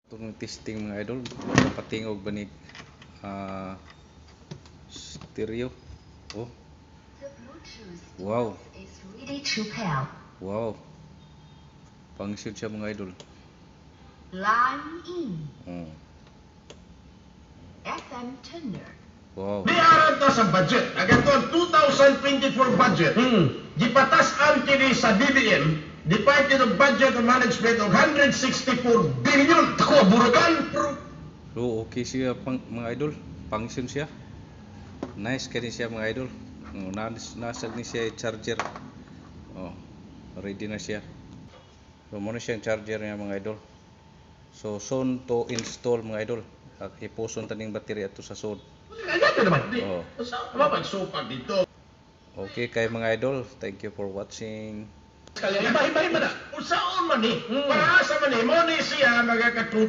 Itong testing mga idol, patingog ba ni stereo? Oh. Wow. Wow. Function siya mga idol. Line in. Oh. FM tuner. Wow. Di aral ta sa budget. Agad to ang 2024 budget. Gipatas ang kini sa DBM, Department of Budget and Management of 164 billion. Ako, buragan. So, okay siya mga idol. Function siya. Nice kani siya mga idol. Oh, nasag ni siya charger. Oh, ready na siya. So, muna siyang charger niya mga idol. So, soon to install mga idol. Ipuson taning baterya ato sa soon. Ganyan naman. Oh. Saan ka mapagsupat dito? Okay kay mga idol. Thank you for watching. Iba-iba na. Usaon man eh. Para sa man eh. Mo ni siya magkakatut.